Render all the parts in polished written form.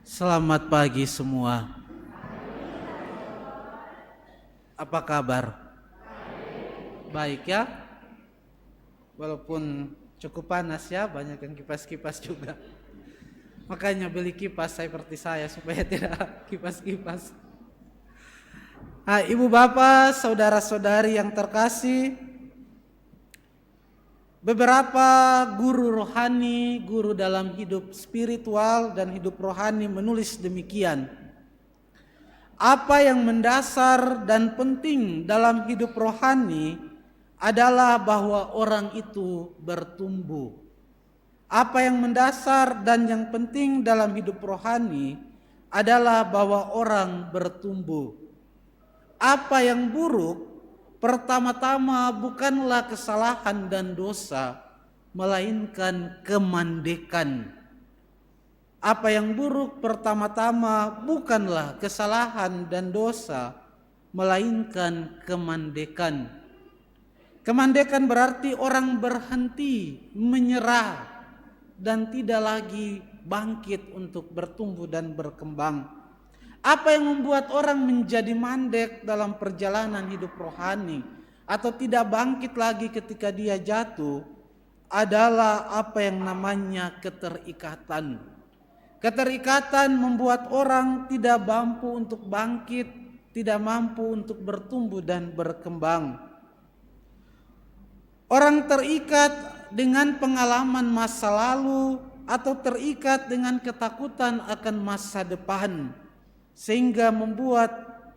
Selamat pagi semua. Apa kabar? Baik ya? Walaupun cukup panas ya, banyak yang kipas-kipas juga. Makanya beli kipas seperti saya supaya tidak kipas-kipas. Ibu bapak, saudara-saudari yang terkasih, beberapa guru rohani, guru dalam hidup spiritual dan hidup rohani menulis demikian. Apa yang mendasar dan penting dalam hidup rohani adalah bahwa orang itu bertumbuh. Apa yang mendasar dan yang penting dalam hidup rohani adalah bahwa orang bertumbuh. Apa yang buruk pertama-tama bukanlah kesalahan dan dosa, melainkan kemandekan. Apa yang buruk pertama-tama bukanlah kesalahan dan dosa, melainkan kemandekan. Kemandekan berarti orang berhenti, menyerah, dan tidak lagi bangkit untuk bertumbuh dan berkembang. Apa yang membuat orang menjadi mandek dalam perjalanan hidup rohani atau tidak bangkit lagi ketika dia jatuh adalah apa yang namanya keterikatan. Keterikatan membuat orang tidak mampu untuk bangkit, tidak mampu untuk bertumbuh dan berkembang. Orang terikat dengan pengalaman masa lalu atau terikat dengan ketakutan akan masa depan, sehingga membuat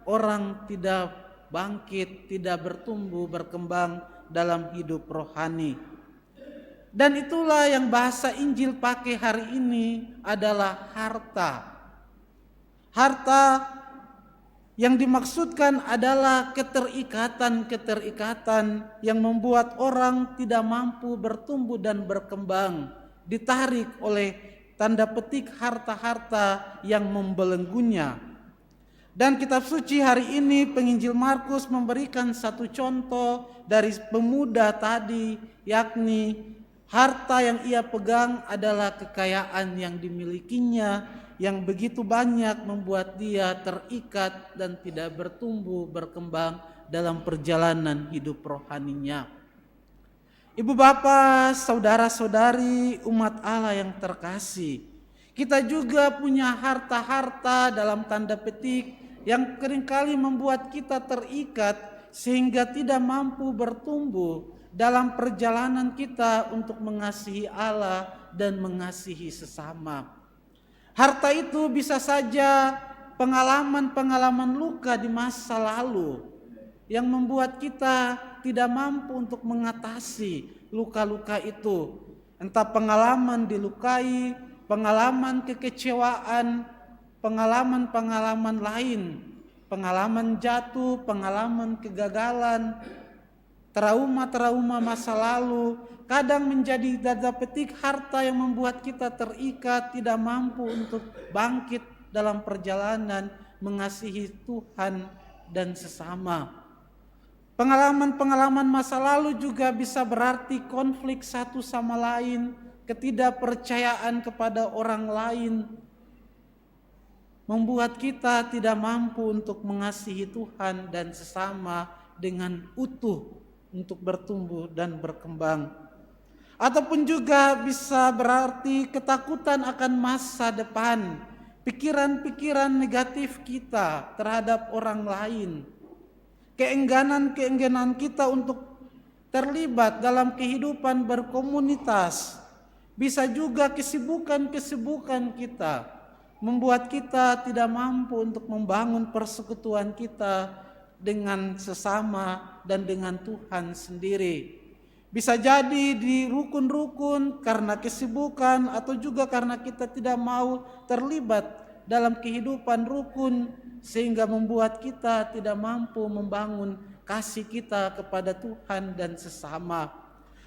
orang tidak bangkit, tidak bertumbuh, berkembang dalam hidup rohani. Dan itulah yang bahasa Injil pakai hari ini adalah harta. Harta yang dimaksudkan adalah keterikatan yang membuat orang tidak mampu bertumbuh dan berkembang, ditarik oleh tanda petik harta-harta yang membelenggunya. Dan kitab suci hari ini penginjil Markus memberikan satu contoh dari pemuda tadi, yakni harta yang ia pegang adalah kekayaan yang dimilikinya yang begitu banyak membuat dia terikat dan tidak bertumbuh berkembang dalam perjalanan hidup rohaninya. Ibu bapak, saudara-saudari umat Allah yang terkasih, kita juga punya harta-harta dalam tanda petik yang seringkali membuat kita terikat sehingga tidak mampu bertumbuh dalam perjalanan kita untuk mengasihi Allah dan mengasihi sesama. Harta itu bisa saja pengalaman-pengalaman luka di masa lalu yang membuat kita tidak mampu untuk mengatasi luka-luka itu. Entah pengalaman dilukai, pengalaman kekecewaan, pengalaman-pengalaman lain, pengalaman jatuh, pengalaman kegagalan, trauma-trauma masa lalu kadang menjadi tanda petik harta yang membuat kita terikat, tidak mampu untuk bangkit dalam perjalanan mengasihi Tuhan dan sesama. Pengalaman-pengalaman masa lalu juga bisa berarti konflik satu sama lain, ketidakpercayaan kepada orang lain, membuat kita tidak mampu untuk mengasihi Tuhan dan sesama dengan utuh untuk bertumbuh dan berkembang. Ataupun juga bisa berarti ketakutan akan masa depan, pikiran-pikiran negatif kita terhadap orang lain, keengganan kita untuk terlibat dalam kehidupan berkomunitas, bisa juga kesibukan kita membuat kita tidak mampu untuk membangun persekutuan kita dengan sesama dan dengan Tuhan sendiri. Bisa jadi di rukun-rukun karena kesibukan atau juga karena kita tidak mau terlibat dalam kehidupan rukun sehingga membuat kita tidak mampu membangun kasih kita kepada Tuhan dan sesama.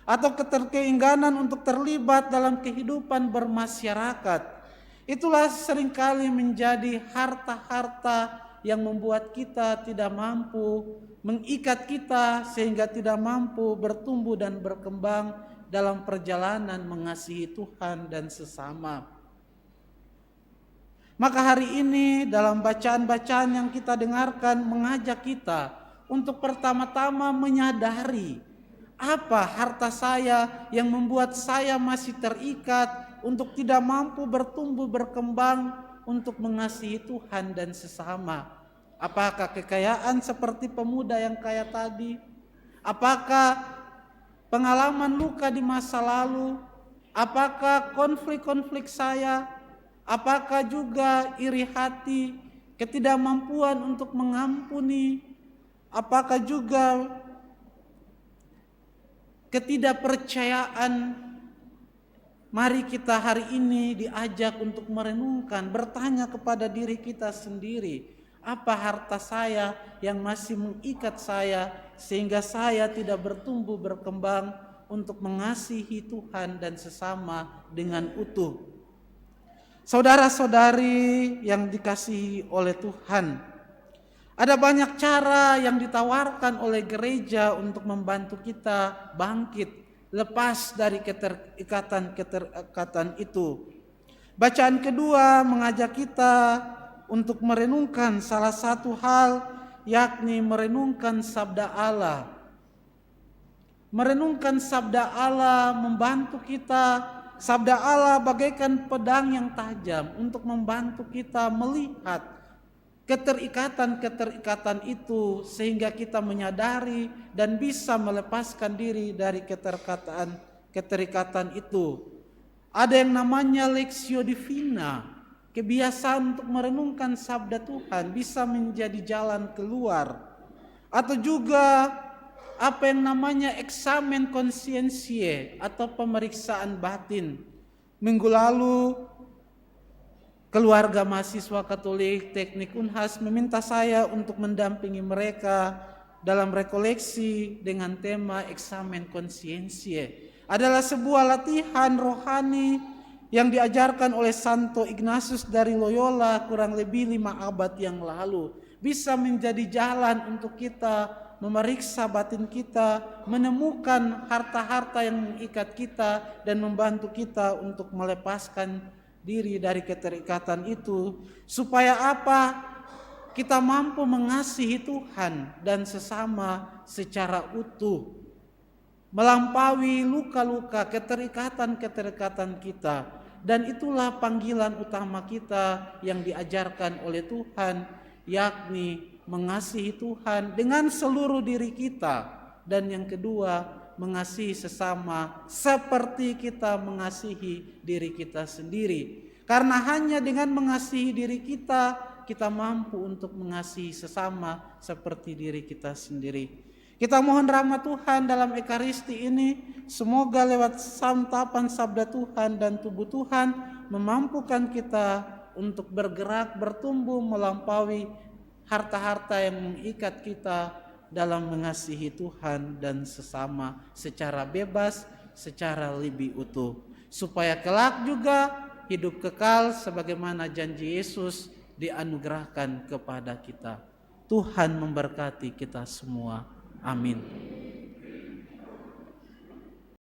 Atau keterkeinginan untuk terlibat dalam kehidupan bermasyarakat. Itulah seringkali menjadi harta-harta yang membuat kita tidak mampu, mengikat kita sehingga tidak mampu bertumbuh dan berkembang dalam perjalanan mengasihi Tuhan dan sesama. Maka hari ini dalam bacaan-bacaan yang kita dengarkan mengajak kita untuk pertama-tama menyadari apa harta saya yang membuat saya masih terikat untuk tidak mampu bertumbuh berkembang untuk mengasihi Tuhan dan sesama. Apakah kekayaan seperti pemuda yang kaya tadi? Apakah pengalaman luka di masa lalu? Apakah konflik-konflik saya? Apakah juga iri hati, ketidakmampuan untuk mengampuni? Apakah juga ketidakpercayaan? Mari kita hari ini diajak untuk merenungkan, bertanya kepada diri kita sendiri. Apa harta saya yang masih mengikat saya sehingga saya tidak bertumbuh berkembang untuk mengasihi Tuhan dan sesama dengan utuh. Saudara-saudari yang dikasihi oleh Tuhan, ada banyak cara yang ditawarkan oleh gereja untuk membantu kita bangkit, lepas dari keterikatan itu. Bacaan kedua mengajak kita untuk merenungkan salah satu hal, yakni merenungkan sabda Allah. Merenungkan sabda Allah membantu kita. Sabda Allah bagaikan pedang yang tajam untuk membantu kita melihat keterikatan-keterikatan itu sehingga kita menyadari dan bisa melepaskan diri dari keterikatan itu. Ada yang namanya Lectio Divina, kebiasaan untuk merenungkan sabda Tuhan bisa menjadi jalan keluar. Atau juga apa yang namanya eksamen konsiensie atau pemeriksaan batin. Minggu lalu keluarga mahasiswa Katolik Teknik Unhas meminta saya untuk mendampingi mereka dalam rekoleksi dengan tema eksamen konsiensie. Adalah sebuah latihan rohani yang diajarkan oleh Santo Ignatius dari Loyola kurang lebih 5 abad yang lalu. Bisa menjadi jalan untuk kita memeriksa batin kita, menemukan harta-harta yang mengikat kita dan membantu kita untuk melepaskan diri dari keterikatan itu. Supaya apa? Kita mampu mengasihi Tuhan dan sesama secara utuh. Melampaui luka-luka, keterikatan-keterikatan kita. Dan itulah panggilan utama kita yang diajarkan oleh Tuhan, yakni mengasihi Tuhan dengan seluruh diri kita. Dan yang kedua, mengasihi sesama seperti kita mengasihi diri kita sendiri. Karena hanya dengan mengasihi diri kita, kita mampu untuk mengasihi sesama seperti diri kita sendiri. Kita mohon rahmat Tuhan dalam Ekaristi ini, semoga lewat santapan sabda Tuhan dan tubuh Tuhan memampukan kita untuk bergerak, bertumbuh melampaui harta-harta yang mengikat kita dalam mengasihi Tuhan dan sesama secara bebas, secara lebih utuh. Supaya kelak juga hidup kekal sebagaimana janji Yesus dianugerahkan kepada kita. Tuhan memberkati kita semua. Amin.